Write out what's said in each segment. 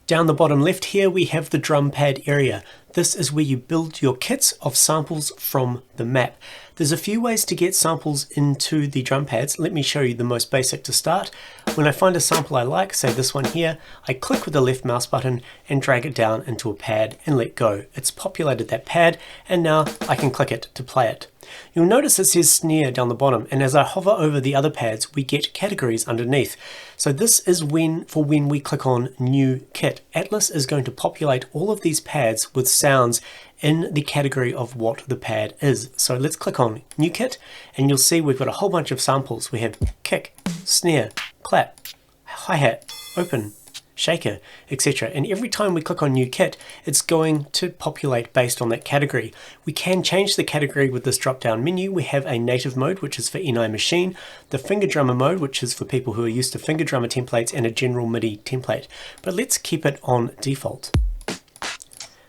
Down the bottom left here we have the drum pad area. This is where you build your kits of samples from the map. There's a few ways to get samples into the drum pads. Let me show you the most basic to start. When I find a sample I like, say this one here, I click with the left mouse button and drag it down into a pad and let go. It's populated that pad and now I can click it to play it. You'll notice it says snare down the bottom, and as I hover over the other pads we get categories underneath. So this is when we click on new kit. Atlas is going to populate all of these pads with sounds in the category of what the pad is. So let's click on new kit and you'll see we've got a whole bunch of samples. We have kick, snare, clap, hi-hat, open, shaker, etc. And every time we click on new kit, it's going to populate based on that category. We can change the category with this drop-down menu. We have a native mode, which is for NI machine, the finger drummer mode, which is for people who are used to finger drummer templates, and a general MIDI template. But let's keep it on default.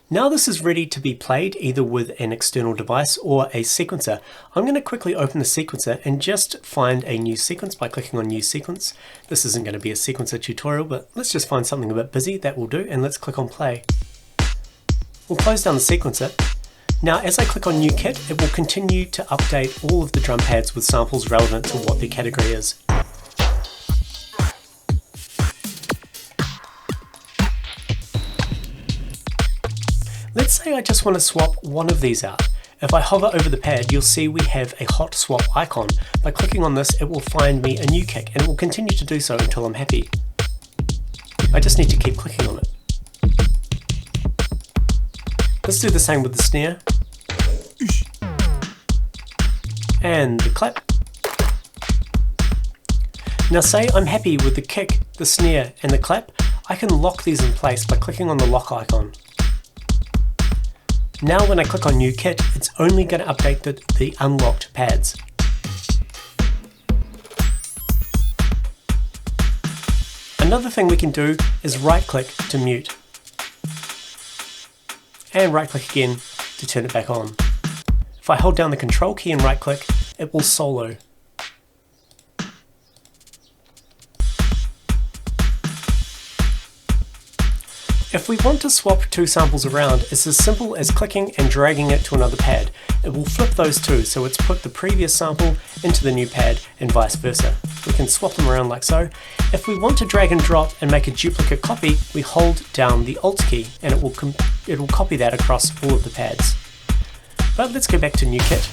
Now this is ready to be played either with an external device or a sequencer. I'm going to quickly open the sequencer and just find a new sequence by clicking on new sequence. This isn't going to be a sequencer tutorial, but let's just find something a bit busy. That will do, and let's click on play. We'll close down the sequencer. Now as I click on new kit, it will continue to update all of the drum pads with samples relevant to what their category is. Let's say I just want to swap one of these out. If I hover over the pad, you'll see we have a hot swap icon. By clicking on this, it will find me a new kick, and it will continue to do so until I'm happy. I just need to keep clicking on it. Let's do the same with the snare. And the clap. Now say I'm happy with the kick, the snare, and the clap, I can lock these in place by clicking on the lock icon. Now when I click on new kit, it's only going to update the unlocked pads. Another thing we can do is right click to mute. And right click again to turn it back on. If I hold down the control key and right click, it will solo. If we want to swap two samples around, it's as simple as clicking and dragging it to another pad. It will flip those two, so it's put the previous sample into the new pad and vice versa. We can swap them around like so. If we want to drag and drop and make a duplicate copy, we hold down the Alt key and it will copy that across all of the pads. But let's go back to new kit.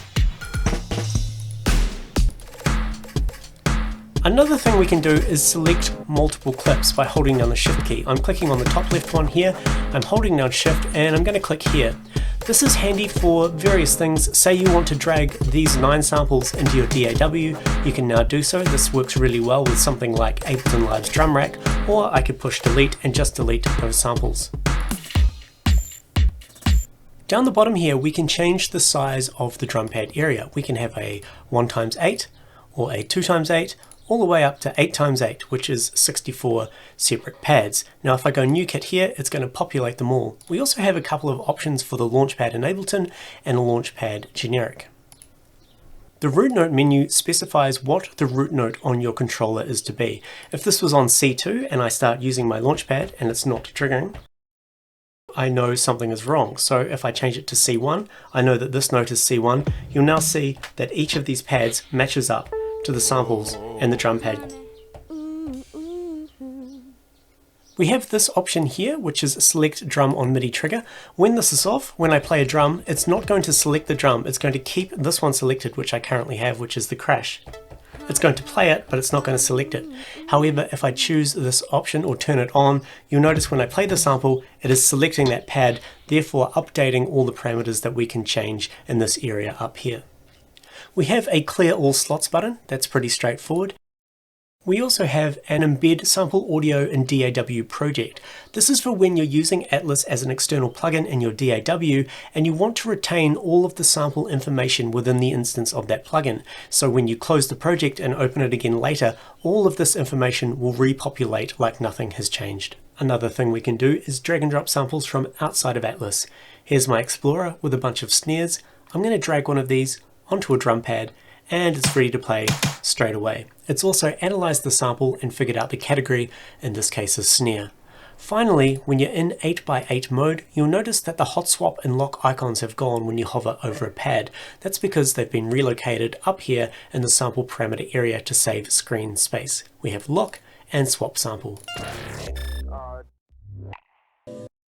Another thing we can do is select multiple clips by holding down the Shift key. I'm clicking on the top left one here, I'm holding down Shift and I'm going to click here. This is handy for various things. Say you want to drag these 9 samples into your DAW, you can now do so. This works really well with something like Ableton Live's drum rack, or I could push delete and just delete those samples. Down the bottom here we can change the size of the drum pad area. We can have a 1x8 or a 2x8, all the way up to 8x8, which is 64 separate pads. Now if I go new kit here, it's going to populate them all. We also have a couple of options for the Launchpad in Ableton and a Launchpad generic. The root note menu specifies what the root note on your controller is to be. If this was on C2 and I start using my Launchpad and it's not triggering, I know something is wrong. So if I change it to C1, I know that this note is C1. You'll now see that each of these pads matches up to the samples and the drum pad. We have this option here, which is select drum on MIDI trigger. When this is off, when I play a drum, it's not going to select the drum. It's going to keep this one selected, which I currently have, which is the crash. It's going to play it, but it's not going to select it. However, if I choose this option or turn it on, you'll notice when I play the sample, it is selecting that pad, therefore updating all the parameters that we can change in this area up here. We have a clear all slots button. That's pretty straightforward. We also have an embed sample audio in DAW project. This is for when you're using Atlas as an external plugin in your DAW and you want to retain all of the sample information within the instance of that plugin. So when you close the project and open it again later, all of this information will repopulate like nothing has changed. Another thing we can do is drag and drop samples from outside of Atlas. Here's my Explorer with a bunch of snares. I'm going to drag one of these onto a drum pad and it's ready to play straight away. It's also analyzed the sample and figured out the category, in this case a snare. Finally, when you're in 8x8 mode, you'll notice that the hot swap and lock icons have gone when you hover over a pad. That's because they've been relocated up here in the sample parameter area to save screen space. We have lock and swap sample.